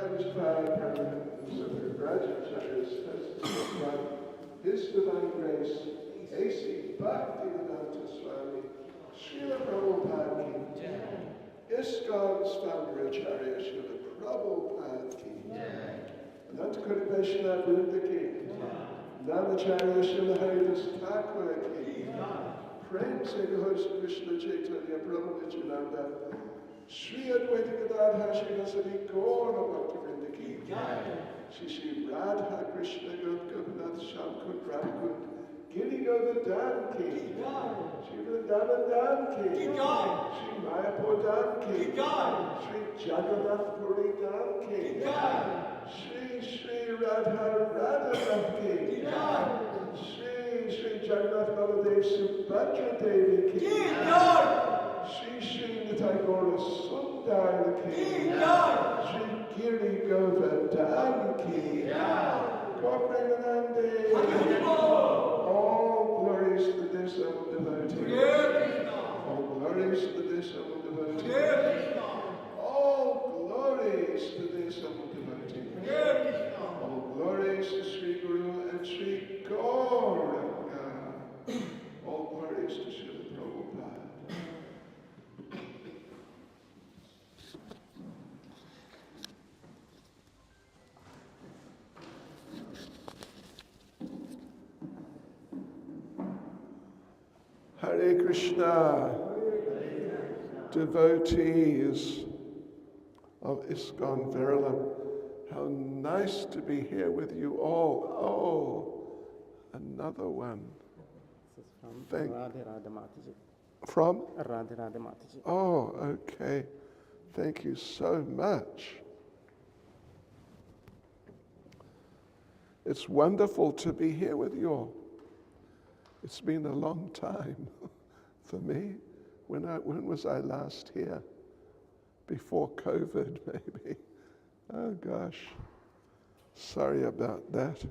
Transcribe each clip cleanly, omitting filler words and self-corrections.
times Father, so the graduate church has His divine grace, A.C. Bhaktivedanta Swami, Srila Prabhupada Ki, ISKCON's founder Acharya Srila Prabhupada Ki, Anantakoti Vaishnava Vrinda Ki, Namacharya Srila Haridas Thakur Ki, Prem Se Gahosh Krishna Chaitanya Prabhu Nityananda, Sri Advaita Gadadhar Srivasadi Gaura Bhaktivinoda Ki, Shri Shri Radha Krishna Gopinath Shamkund Radhakund, Giri Govardhan Ki, Shri Vrindavan Dham Ki, Shri Mayapur Dham Ki, Shri Jagannath Puri Dham Ki, Shri Shri Radha Radha Dham Ki, Shri Shri Jagannath Baladev Subhadra Devi Ki, Shri Shri Nitai Gaura Sundar Ki, Shri Giri Govardhan Ki, Gopremanande. All glories to the disciple devotee. All glories to the disciple devotee. All glories to the disciple devotee. All glories to Sri Guru and Sri Gauranga. All glories to Srila Prabhupada. Hare Krishna, devotees of ISKCON Verulam, how nice to be here with you all. Oh, another one. This is from Radhe Mataji. From? Radhe Mataji. Oh, okay. Thank you so much. It's wonderful to be here with you all. It's been a long time for me. When was I last here? Before COVID, maybe. Oh gosh, sorry about that.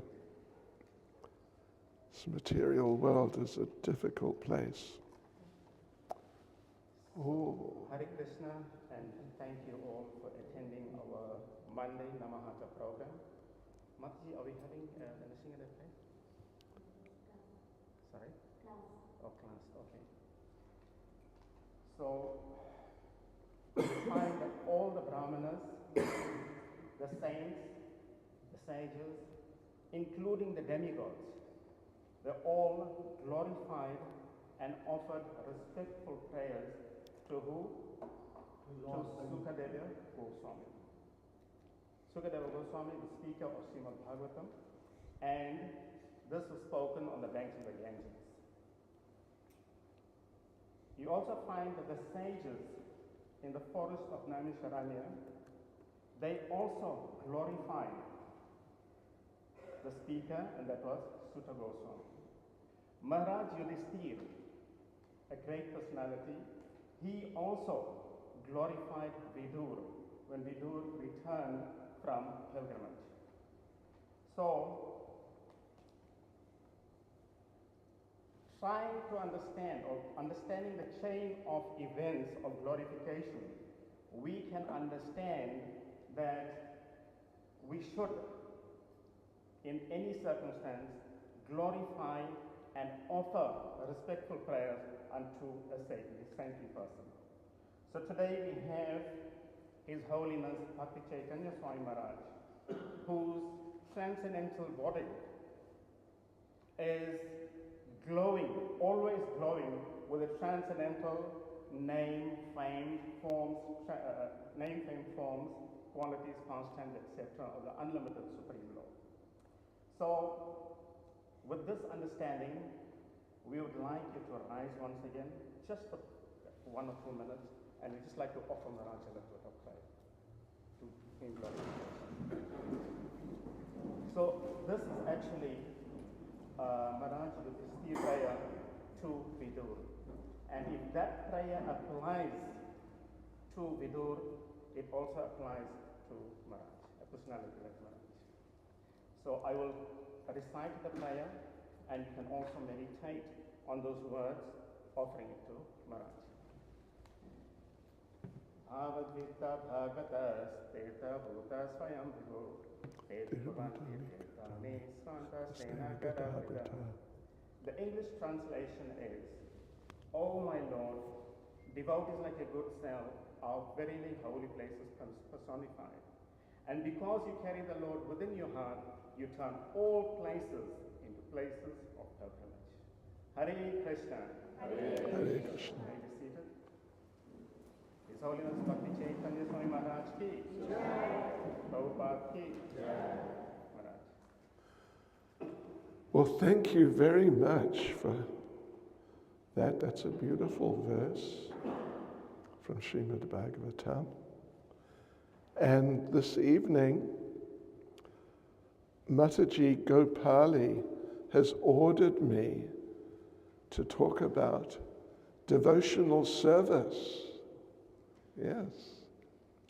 This material world is a difficult place. Oh. Hare Krishna, and thank you all for attending our Monday Namahatta program. Mataji, are we having anything at that place? Sorry? Class. Oh, class, okay. So, we find that all the Brahmanas, the saints, the sages, including the demigods, were all glorified and offered respectful prayers to who? To Sukadeva Goswami. Sukadeva Goswami, the speaker of Srimad Bhagavatam, and this was spoken on the banks of the Ganges. You also find that the sages in the forest of Naimisharanya, they also glorified the speaker, and that was Sutta Goswami. Maharaj Yudhishthir, a great personality, he also glorified Vidur when Vidur returned from pilgrimage. So, trying to understand or understanding the chain of events of glorification, we can understand that we should, in any circumstance, glorify and offer respectful prayers unto a saintly person. So today we have His Holiness Bhakti Chaitanya Swami Maharaj, whose transcendental body is glowing, always glowing with the transcendental name, fame, forms, qualities, constants, etc. of the unlimited Supreme Lord. So, with this understanding, we would like you to rise once again, just for 1 or 2 minutes, and we'd just like to offer Maharaj a little bit of prayer to Him glorification. So, this is actually Maharaj Yudhishthir prayer to Vidur. And if that prayer applies to Vidur, it also applies to Maharaj, a personality like Maharaj. So I will recite the prayer, and you can also meditate on those words, offering it to Maharaj. Advita Bhagavatas Teta Bhuta Swayambhu Teta Bhavanti Teta Nisvanta Sena Gadavita. The English translation is, O my Lord, devotees like a good cell are verily holy places personified. And because you carry the Lord within your heart, you turn all places into places of pilgrimage. Hare Krishna. Hare Krishna. May be seated. His Holiness Bhakti Chaitanya Swami Maharaj ki. Prabhupada ki. Maharaj. Well, thank you very much for that. That's a beautiful verse from Srimad Bhagavatam. And this evening, Mataji Gopali has ordered me to talk about devotional service. Yes,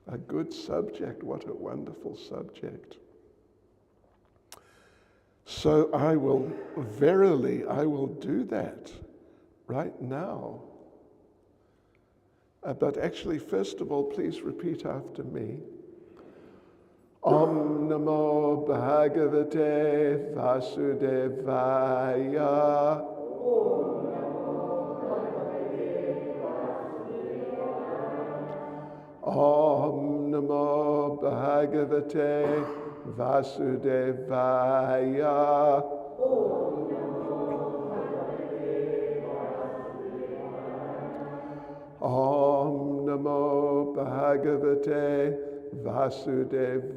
a good subject. What a wonderful subject. So I will do that right now. But actually, first of all, please repeat after me. Om Namo Bhagavate Vasudevaya. Om Namo Bhagavate Vasudevaya. Om Namo Bhagavate Vasudevaya.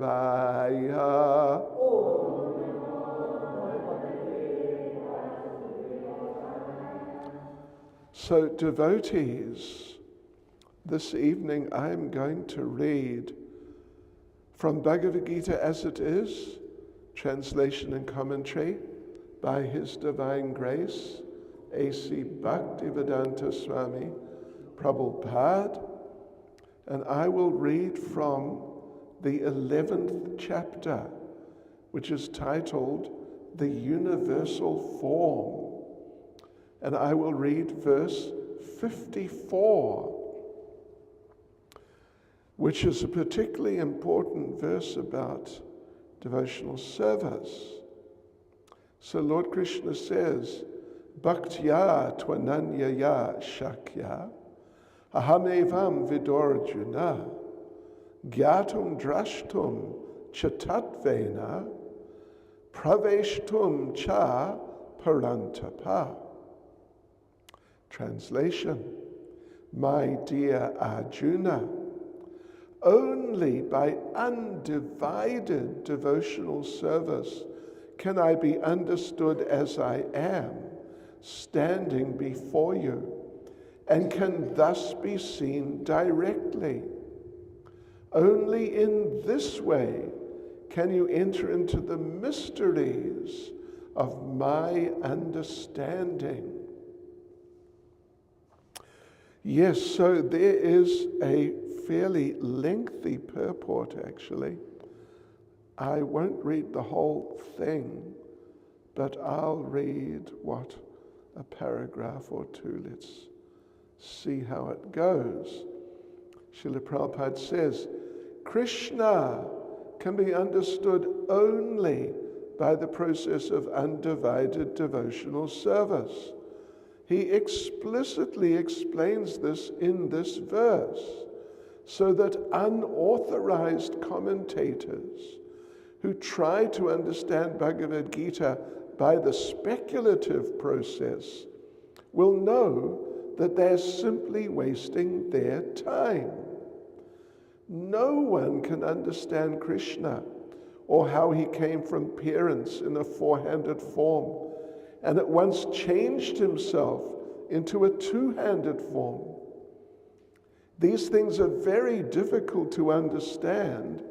So, devotees, this evening I'm going to read from Bhagavad Gita as it is, translation and commentary by His Divine Grace, A.C. Bhaktivedanta Swami Prabhupada, and I will read from the 11th chapter, which is titled The Universal Form. And I will read verse 54, which is a particularly important verse about devotional service. So Lord Krishna says, Bhaktya tvananyaya shakya ahamevam vidorjuna gyatum drashtum chatatvena praveshtum cha parantapa. Translation, my dear Arjuna, only by undivided devotional service can I be understood as I am, standing before you, and can thus be seen directly. Only in this way can you enter into the mysteries of my understanding. Yes, so there is a fairly lengthy purport, actually. I won't read the whole thing, but I'll read a paragraph or two. Let's see how it goes. Srila Prabhupada says, Krishna can be understood only by the process of undivided devotional service. He explicitly explains this in this verse, so that unauthorized commentators who try to understand Bhagavad Gita by the speculative process will know that they're simply wasting their time. No one can understand Krishna or how he came from parents in a four-handed form and at once changed himself into a two-handed form. These things are very difficult to understand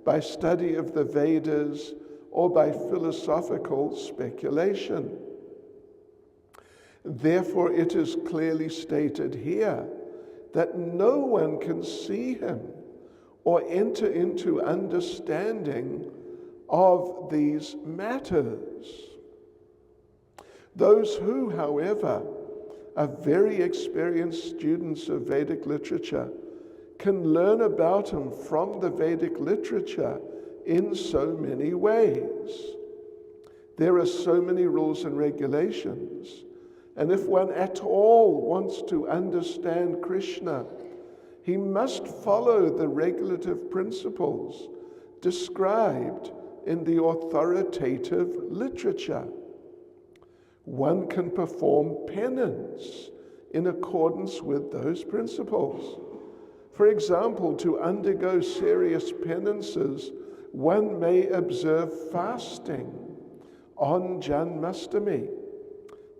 by study of the Vedas or by philosophical speculation. Therefore, it is clearly stated here that no one can see him or enter into understanding of these matters. Those who, however, are very experienced students of Vedic literature can learn about him from the Vedic literature in so many ways. There are so many rules and regulations, and if one at all wants to understand Krishna, he must follow the regulative principles described in the authoritative literature. One can perform penance in accordance with those principles. For example, to undergo serious penances, one may observe fasting on Janmashtami,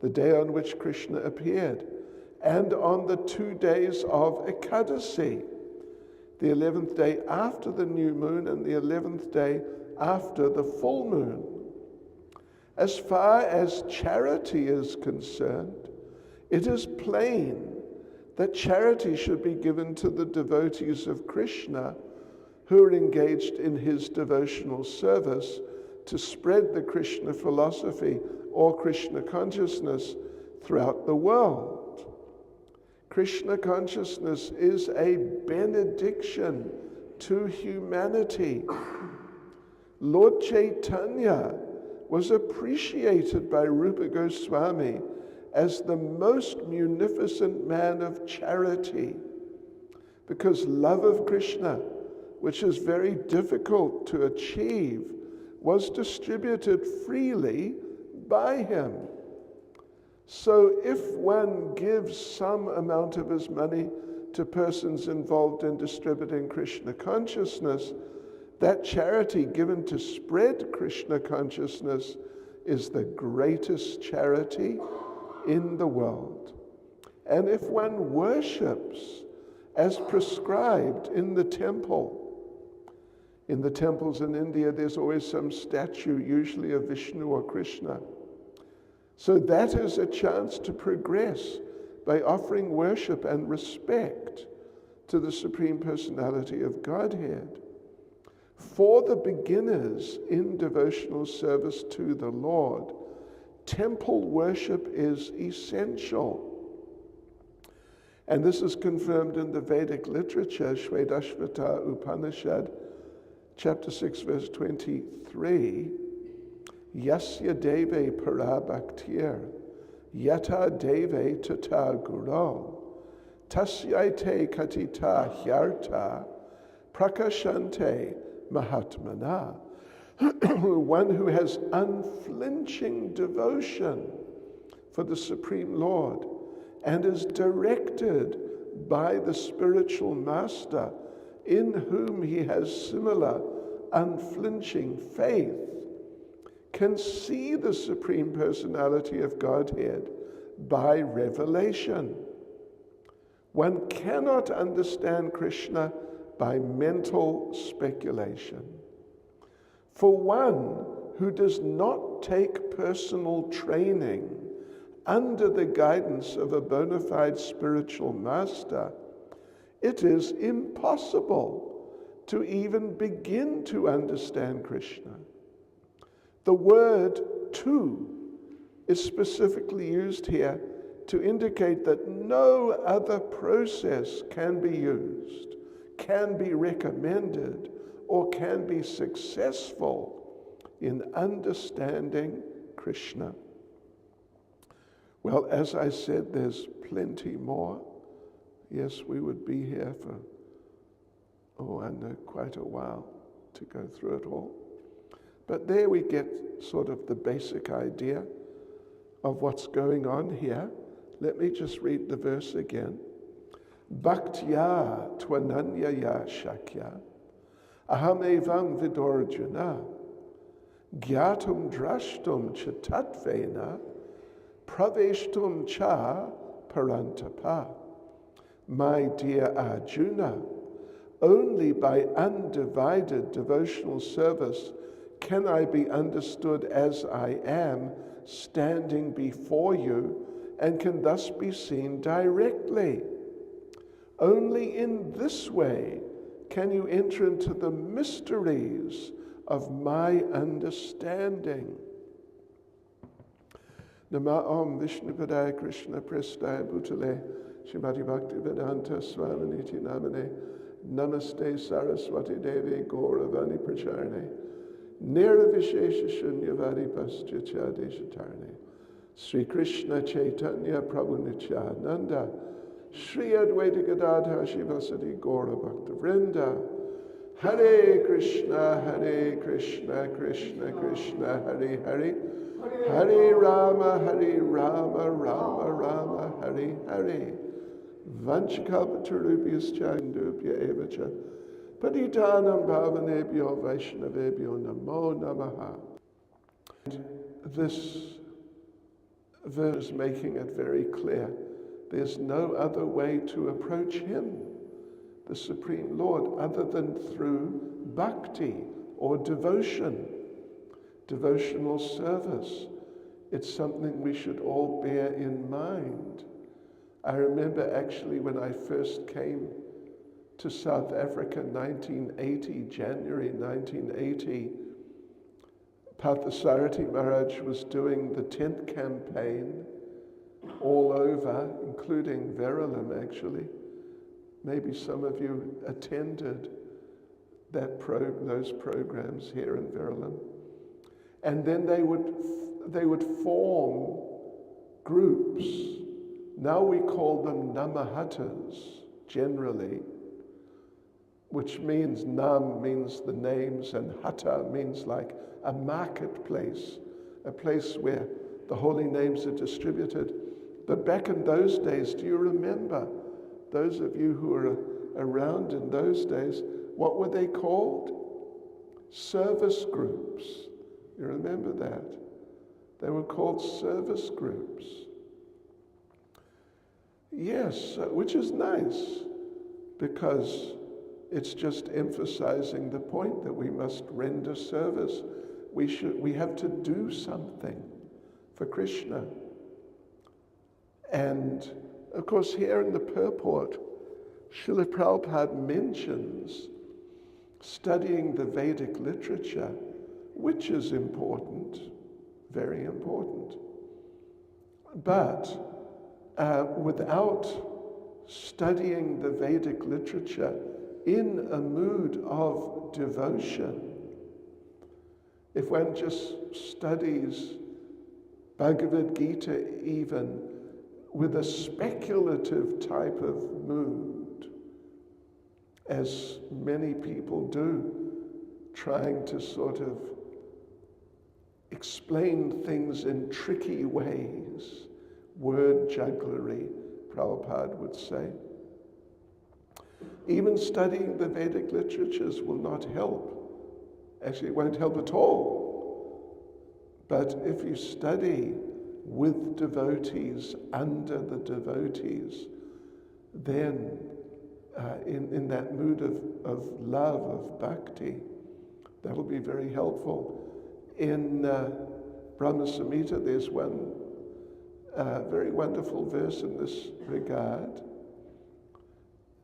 the day on which Krishna appeared, and on the 2 days of Ekadasi, the 11th day after the new moon and the 11th day after the full moon. As far as charity is concerned, it is plain that charity should be given to the devotees of Krishna who are engaged in his devotional service to spread the Krishna philosophy or Krishna consciousness throughout the world. Krishna consciousness is a benediction to humanity. Lord Chaitanya was appreciated by Rupa Goswami as the most munificent man of charity, because love of Krishna, which is very difficult to achieve, was distributed freely by him. So if one gives some amount of his money to persons involved in distributing Krishna consciousness, that charity given to spread Krishna consciousness is the greatest charity in the world. And if one worships as prescribed in the temple, in the temples in India, there's always some statue, usually of Vishnu or Krishna. So that is a chance to progress by offering worship and respect to the Supreme Personality of Godhead. For the beginners in devotional service to the Lord, temple worship is essential. And this is confirmed in the Vedic literature, Shvedashvata Upanishad, chapter 6, verse 23. Yasya deve para bhaktir, yata deve tata guru, tasyaite katita hyarta, prakashante mahatmana. One who has unflinching devotion for the Supreme Lord and is directed by the spiritual master in whom he has similar unflinching faith, can see the Supreme Personality of Godhead by revelation. One cannot understand Krishna by mental speculation. For one who does not take personal training under the guidance of a bona fide spiritual master, it is impossible to even begin to understand Krishna. The word "to" is specifically used here to indicate that no other process can be used, can be recommended, or can be successful in understanding Krishna. Well, as I said, there's plenty more. Yes, we would be here for, I know, quite a while to go through it all. But there we get sort of the basic idea of what's going on here. Let me just read the verse again. Bhaktya tvananyaya shakya aham evam vidorjuna gyatum drashtum chatatvena praveshtum cha parantapa. My dear Arjuna, only by undivided devotional service can I be understood as I am, standing before you, and can thus be seen directly. Only in this way can you enter into the mysteries of my understanding. Nama Om Vishnupadaya Krishna Prestaya Bhutale Shrimati Bhakti Vedanta Swaminiti Namane Namaste Saraswati Devi Gauravani Pracharne Nirvishesha Shunyavadi Paschatya Deshatarne Sri Krishna Chaitanya Prabhu Nityananda Shri Advaita Gadadhar Shivasati Gaura Bhakta Vrinda Hare Krishna, Krishna Krishna, Hare Hare, Hare Rama, Rama Rama, Hare Hare. Vanchakalpatarubhyas chandubhya evacha, Patitanam bhavanebhyo Vaishnavebhyo Namo Namaha. This verse making it very clear, there's no other way to approach him, the Supreme Lord, other than through bhakti or devotion, devotional service. It's something we should all bear in mind. I remember actually when I first came to South Africa, 1980, January 1980, Parthasarathi Maharaj was doing the 10th campaign all over, including Verulam actually. Maybe some of you attended those programs here in Verulam. And then they would form groups. Now we call them Namahattas, generally, which means Nam means the names, and Hatta means like a marketplace, a place where the holy names are distributed. But back in those days, do you remember, those of you who were around in those days, what were they called? Service groups. You remember that? They were called service groups. Yes, which is nice, because it's just emphasizing the point that we must render service. We have to do something for Krishna. And of course, here in the purport, Srila Prabhupada mentions studying the Vedic literature, which is important, very important. But without studying the Vedic literature in a mood of devotion, if one just studies Bhagavad Gita even with a speculative type of mood, as many people do, trying to sort of explain things in tricky ways, word jugglery, Prabhupada would say. Even studying the Vedic literatures will not help. Actually, it won't help at all. But if you study with devotees, under the devotees, then in that mood of love, of bhakti, that will be very helpful. In Brahma Samhita, there's one very wonderful verse in this regard.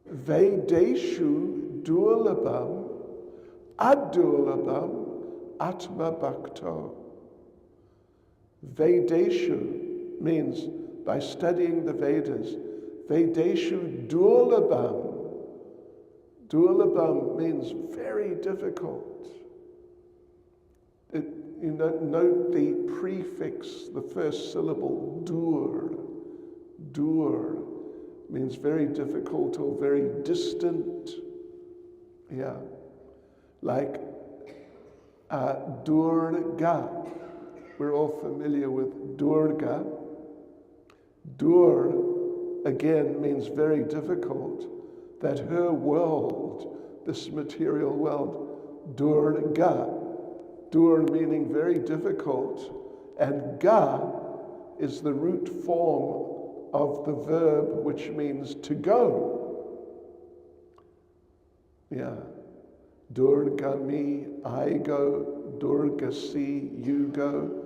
Vedeshu durlabham adurlabham atma bhakto. Vedeshu means by studying the Vedas. Vedeshu durlabham. Durlabham means very difficult. Note the prefix, the first syllable, dur. Dur means very difficult or very distant. Yeah. Like Durga. We're all familiar with Durga. Dur, again, means very difficult. That her world, this material world, Durga. Dur meaning very difficult, and ga is the root form of the verb which means to go. Yeah. Durgami, I go. Durgasi, you go.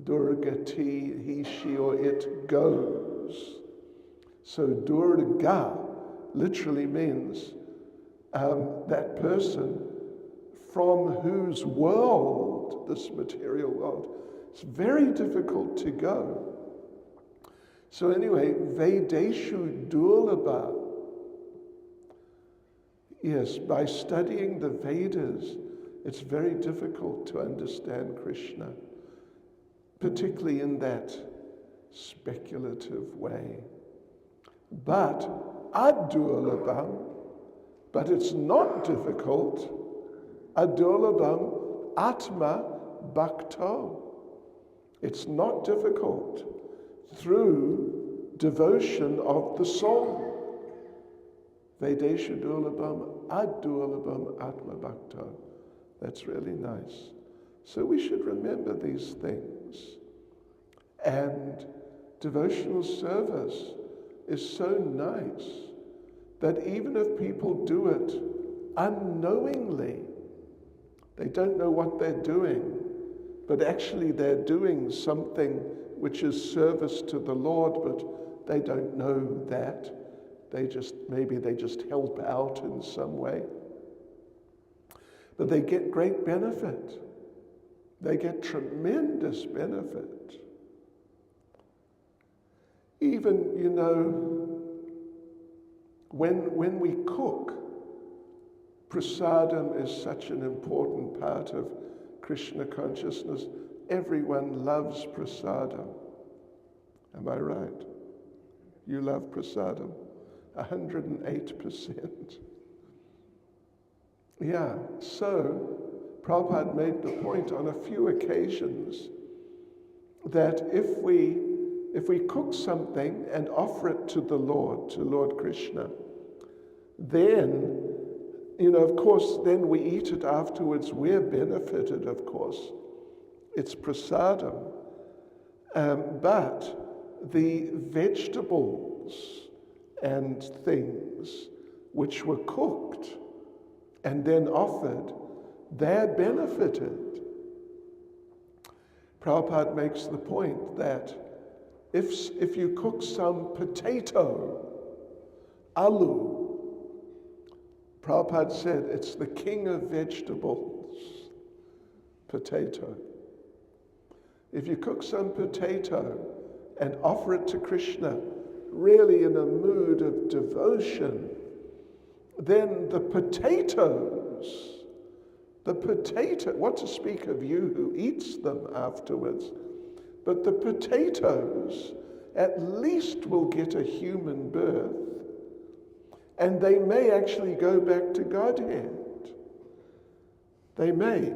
Durgati, he, she, or it goes. So Durga literally means that person from whose world, this material world, it's very difficult to go. So anyway, Vedeshu Durlabha. Yes, by studying the Vedas, it's very difficult to understand Krishna, particularly in that speculative way. But adurlabham, but it's not difficult. Adurlabham atma bhakto. It's not difficult through devotion of the soul. Vedesha durlabham adurlabham atma bhakto. That's really nice. So we should remember these things. And devotional service is so nice that even if people do it unknowingly, they don't know what they're doing, but actually they're doing something which is service to the Lord, but they don't know that. Maybe they just help out in some way. But they get great benefit. They get tremendous benefit. Even, when we cook, prasadam is such an important part of Krishna consciousness. Everyone loves prasadam. Am I right? You love prasadam? 108%. Yeah, so Prabhupada made the point on a few occasions that if we cook something and offer it to the Lord, to Lord Krishna, then, of course, then we eat it afterwards. We're benefited, of course. It's prasadam. But the vegetables and things which were cooked and then offered, they're benefited. Prabhupada makes the point that if you cook some potato, aloo, Prabhupada said it's the king of vegetables, potato. If you cook some potato and offer it to Krishna, really in a mood of devotion, then the potatoes, what to speak of you who eats them afterwards, but the potatoes at least will get a human birth, and they may actually go back to Godhead. They may,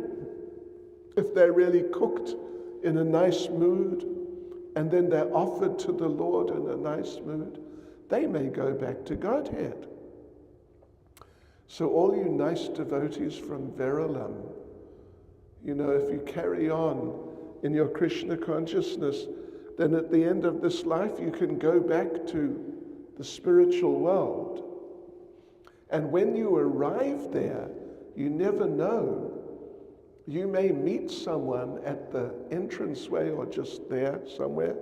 if they're really cooked in a nice mood, and then they're offered to the Lord in a nice mood, they may go back to Godhead. So all you nice devotees from Verulam, if you carry on in your Krishna consciousness, then at the end of this life you can go back to the spiritual world. And when you arrive there, you never know. You may meet someone at the entranceway or just there somewhere,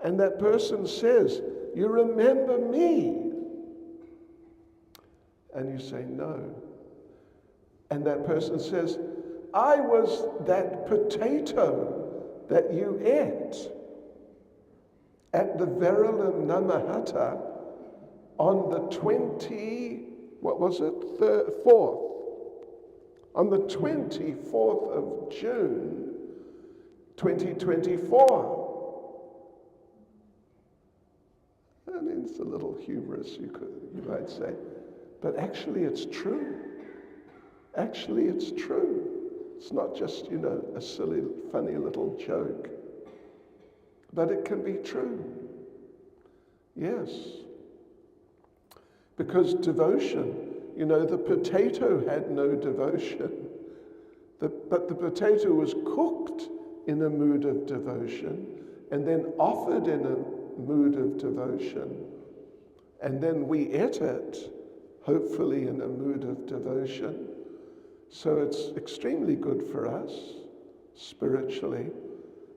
and that person says, "You remember me?" And you say, "No." And that person says, "I was that potato that you ate at the Verulam Namahatta on the 4th. On the 24th of June, 2024. I mean, it's a little humorous, you might say. But actually it's true. Actually it's true. It's not just, a silly, funny little joke. But it can be true. Yes. Because devotion, the potato had no devotion, but the potato was cooked in a mood of devotion and then offered in a mood of devotion. And then we ate it, hopefully in a mood of devotion. So it's extremely good for us, spiritually,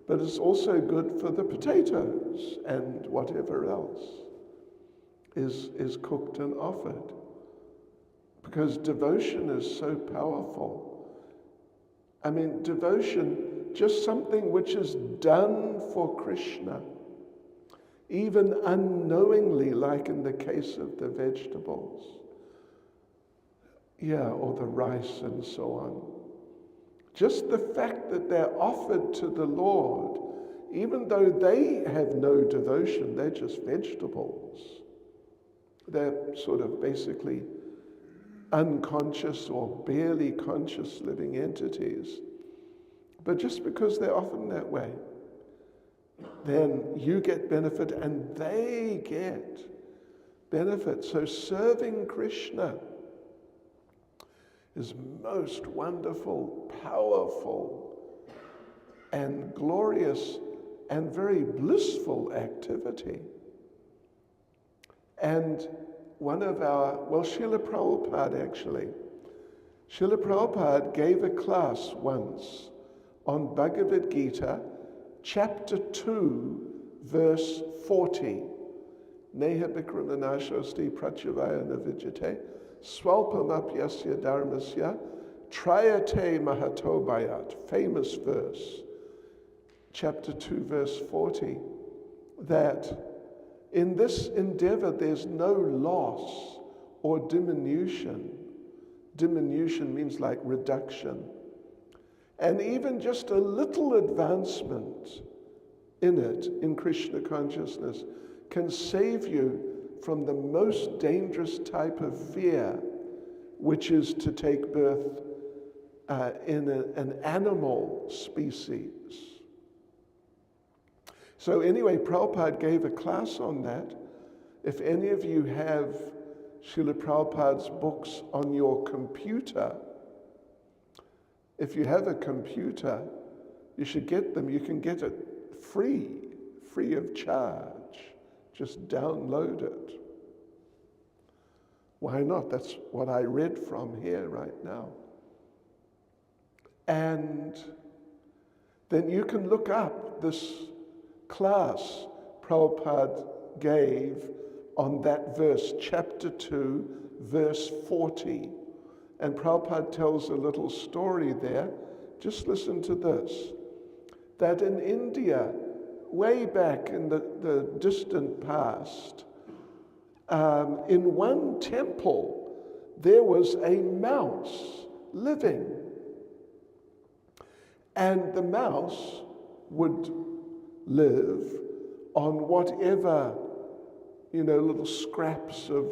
but it's also good for the potatoes and whatever else is cooked and offered. Because devotion is so powerful. I mean, devotion, just something which is done for Krishna, even unknowingly, like in the case of the vegetables. or the rice and so on. Just the fact that they're offered to the Lord, even though they have no devotion, they're just vegetables. They're sort of basically unconscious or barely conscious living entities. But just because they're often that way, then you get benefit and they get benefit. So serving Krishna is most wonderful, powerful, and glorious and very blissful activity. And one of Srila Prabhupada actually, Srila Prabhupada gave a class once on Bhagavad Gita, chapter 2, verse 40. Neha bikramanasosti pratyavaya navijate, swalpamapyasya dharmasya, trayate mahato bhayat. Famous verse, chapter 2, verse 40, that in this endeavor there's no loss or diminution. Diminution means like reduction. And even just a little advancement in it, in Krishna consciousness, can save you from the most dangerous type of fear, which is to take birth in an animal species. So anyway, Prabhupada gave a class on that. If any of you have Srila Prabhupada's books on your computer, if you have a computer, you should get them. You can get it free of charge. Just download it. Why not? That's what I read from here right now. And then you can look up this class Prabhupada gave on that verse, chapter 2, verse 40. And Prabhupada tells a little story there. Just listen to this. That in India, way back in the distant past, in one temple, there was a mouse living. And the mouse would live on whatever, little scraps of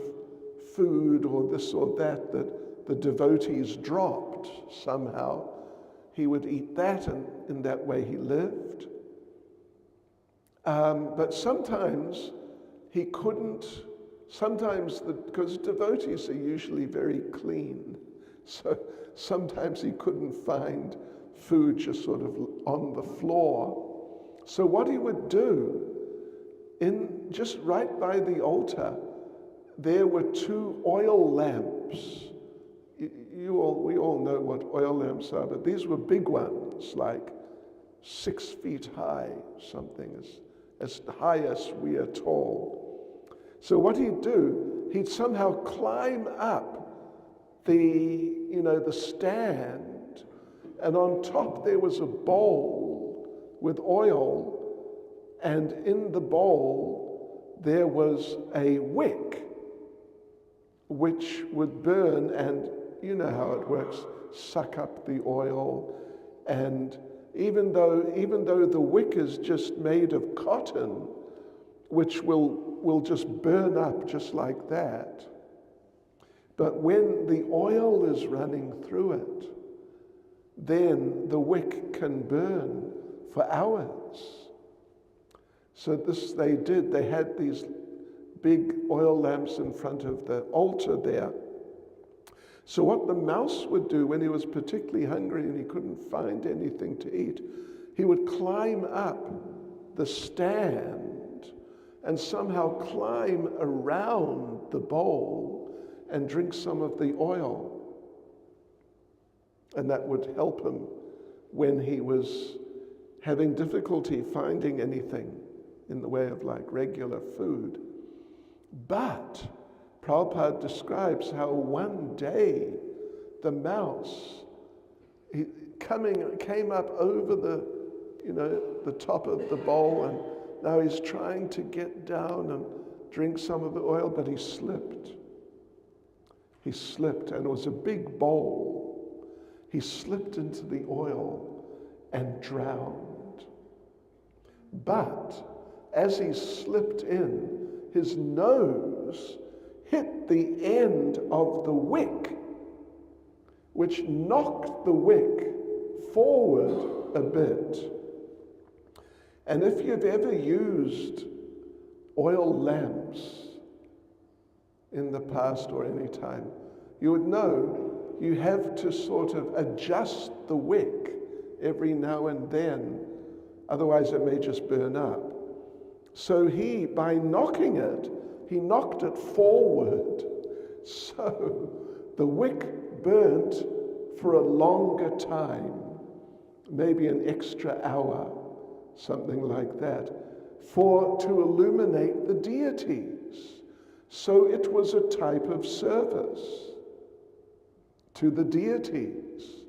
food or this or that the devotees dropped somehow. He would eat that, and in that way he lived. But sometimes he couldn't, because devotees are usually very clean, so sometimes he couldn't find food just sort of on the floor. So what he would do, just right by the altar, there were 2 oil lamps. We all know what oil lamps are, but these were big ones, like 6 feet high, something as high as we are tall. So what he'd do, he'd somehow climb up the stand, and on top there was a bowl with oil, and in the bowl there was a wick which would burn, and you know how it works, suck up the oil. And even though the wick is just made of cotton, which will just burn up just like that, but when the oil is running through it, then the wick can burn for hours. So this they did. They had these big oil lamps in front of the altar there. So what the mouse would do when he was particularly hungry and he couldn't find anything to eat, he would climb up the stand and somehow climb around the bowl and drink some of the oil. And that would help him when he was having difficulty finding anything in the way of like regular food. But Prabhupada describes how one day the mouse came up over the top of the bowl, and now he's trying to get down and drink some of the oil, but he slipped. He slipped, and it was a big bowl. He slipped into the oil and drowned. But as he slipped in, his nose hit the end of the wick, which knocked the wick forward a bit. And if you've ever used oil lamps in the past or any time, you would know you have to sort of adjust the wick every now and then, otherwise it may just burn up. So by knocking it, he knocked it forward. So the wick burnt for a longer time, maybe an extra hour, something like that, to illuminate the deities. So it was a type of service to the deities.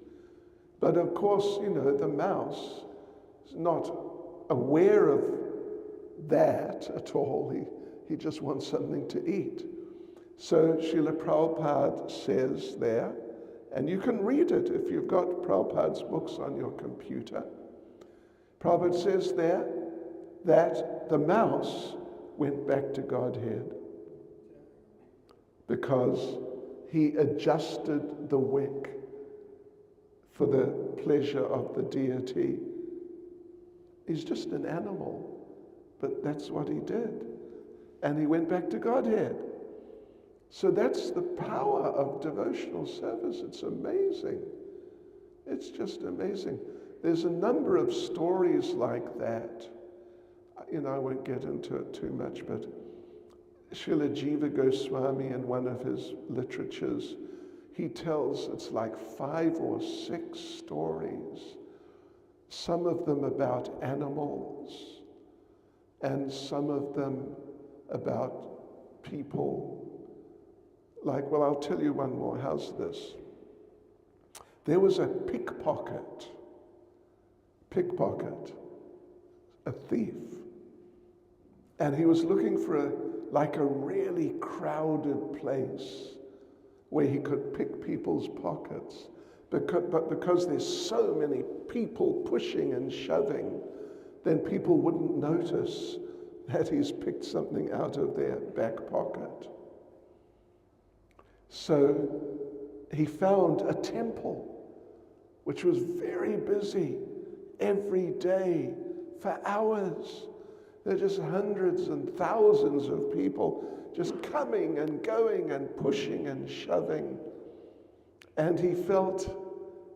But of course, the mouse is not aware of that at all. He just wants something to eat. So Srila Prabhupada says there, and you can read it if you've got Prabhupada's books on your computer. Prabhupada says there that the mouse went back to Godhead because he adjusted the wick for the pleasure of the deity. He's just an animal, but that's what he did. And he went back to Godhead. So that's the power of devotional service. It's amazing. It's just amazing. There's a number of stories like that. I won't get into it too much, but Srila Jiva Goswami, in one of his literatures, he tells it's like 5 or 6 stories, some of them about animals, and some of them about people. I'll tell you one more. How's this? There was a pickpocket, a thief, and he was looking for a really crowded place where he could pick people's pockets. But because there's so many people pushing and shoving, then people wouldn't notice that he's picked something out of their back pocket. So he found a temple which was very busy every day for hours. There are just hundreds and thousands of people just coming and going and pushing and shoving. And he felt,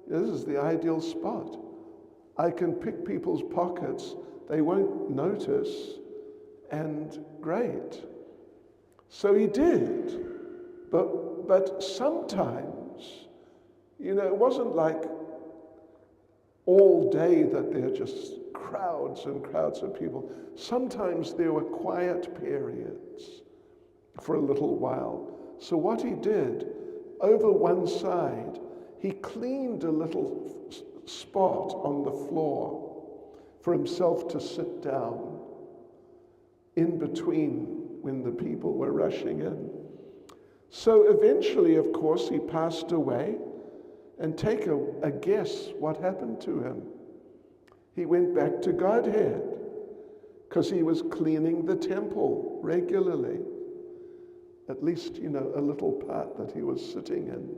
this is the ideal spot. I can pick people's pockets, they won't notice, and great. So he did. But sometimes, it wasn't like all day that there are just crowds and crowds of people. Sometimes there were quiet periods for a little while. So what he did, over one side, he cleaned a little spot on the floor for himself to sit down in between when the people were rushing in. So eventually, of course, he passed away, and take a guess what happened to him. He went back to Godhead because he was cleaning the temple regularly. At least, a little part that he was sitting in.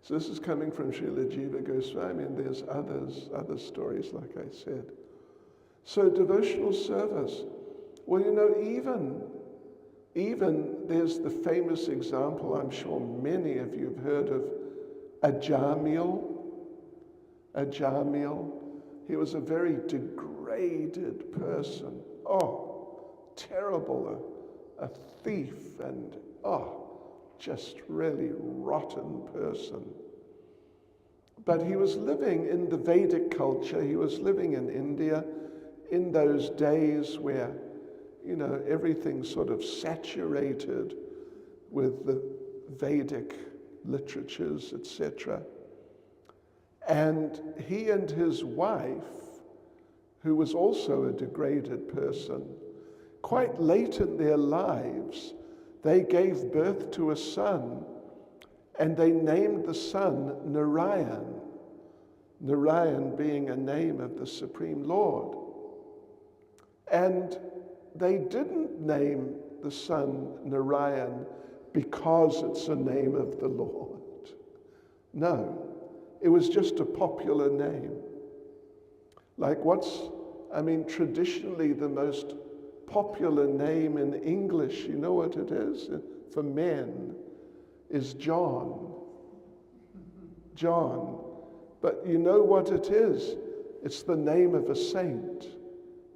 So this is coming from Srila Jiva Goswami, and there's other stories, like I said. So devotional service. Well, even there's the famous example, I'm sure many of you have heard of, Ajamil. He was a very degraded person. Terrible, a thief, and just really rotten person. But he was living in the Vedic culture. He was living in India in those days where, everything's sort of saturated with the Vedic literatures, etc. And he and his wife, who was also a degraded person, quite late in their lives, they gave birth to a son, and they named the son Narayan. Narayan being a name of the Supreme Lord. And they didn't name the son Narayan because it's a name of the Lord. No, it was just a popular name. Like traditionally the most popular name in English, you know what it is? For men, is John. John. But you know what it is? It's the name of a saint,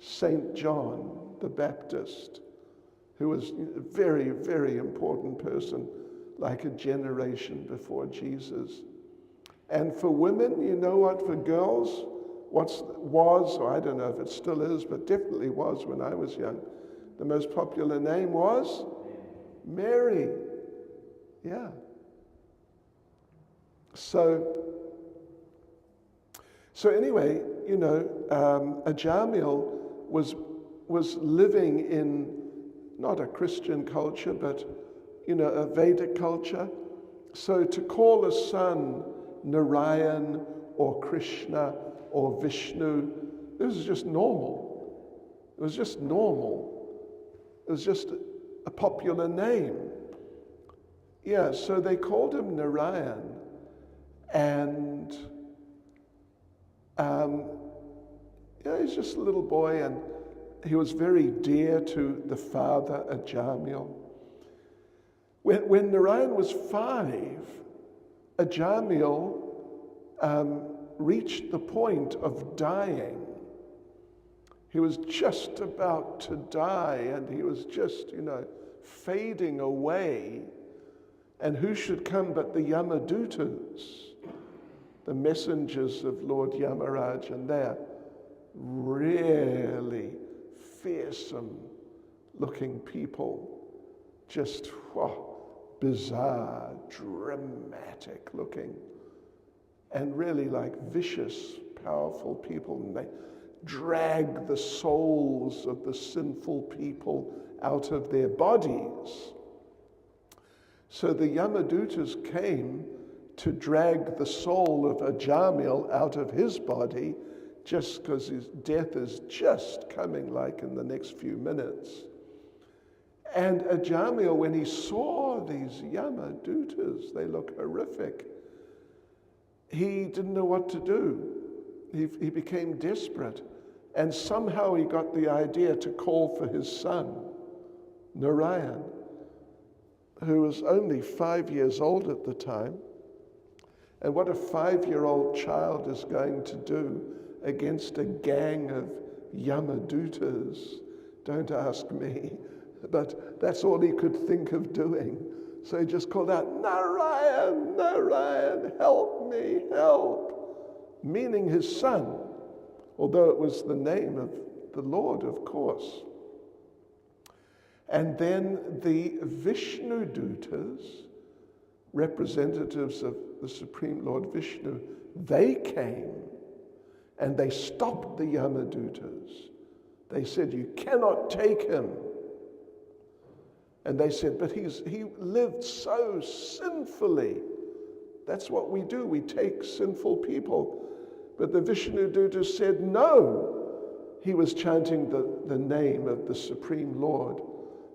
Saint John the Baptist, who was a very, very important person, like a generation before Jesus. And for women, you know what? For girls, or I don't know if it still is, but definitely was when I was young, the most popular name was Mary. Yeah. So anyway, Ajamil was living in not a Christian culture, but a Vedic culture. So to call a son Narayan or Krishna or Vishnu, this was just normal. It was just normal. It was just a popular name. Yeah, so they called him Narayan, and he's just a little boy, and he was very dear to the father, Ajamil. When Narayan was 5, Ajamil reached the point of dying. He was just about to die, and he was just, fading away. And who should come but the Yamadutas, the messengers of Lord Yamaraj, and they're really fearsome looking people, just bizarre, dramatic looking, and really like vicious, powerful people. And they drag the souls of the sinful people out of their bodies. So the Yamadutas came to drag the soul of Ajamil out of his body, just because his death is just coming, like in the next few minutes. And Ajamil, when he saw these Yamadutas, they look horrific, he didn't know what to do. He became desperate. And somehow he got the idea to call for his son, Narayan, who was only 5 years old at the time. And what a 5-year-old child is going to do against a gang of Yamadutas, don't ask me. But that's all he could think of doing. So he just called out, Narayan, Narayan, help me, help, meaning his son, although it was the name of the Lord, of course. And then the Vishnu Dutas, representatives of the Supreme Lord Vishnu, they came and they stopped the Yamadutas. They said, you cannot take him. And they said, but he lived so sinfully. That's what we do. We take sinful people. But the Vishnu Dutas said, no. He was chanting the name of the Supreme Lord.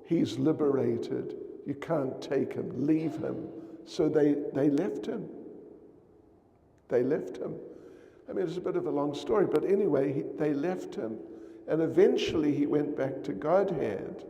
He's liberated. You can't take him. Leave him. So they left him. They left him. I mean, it's a bit of a long story, but anyway, they left him. And eventually he went back to Godhead.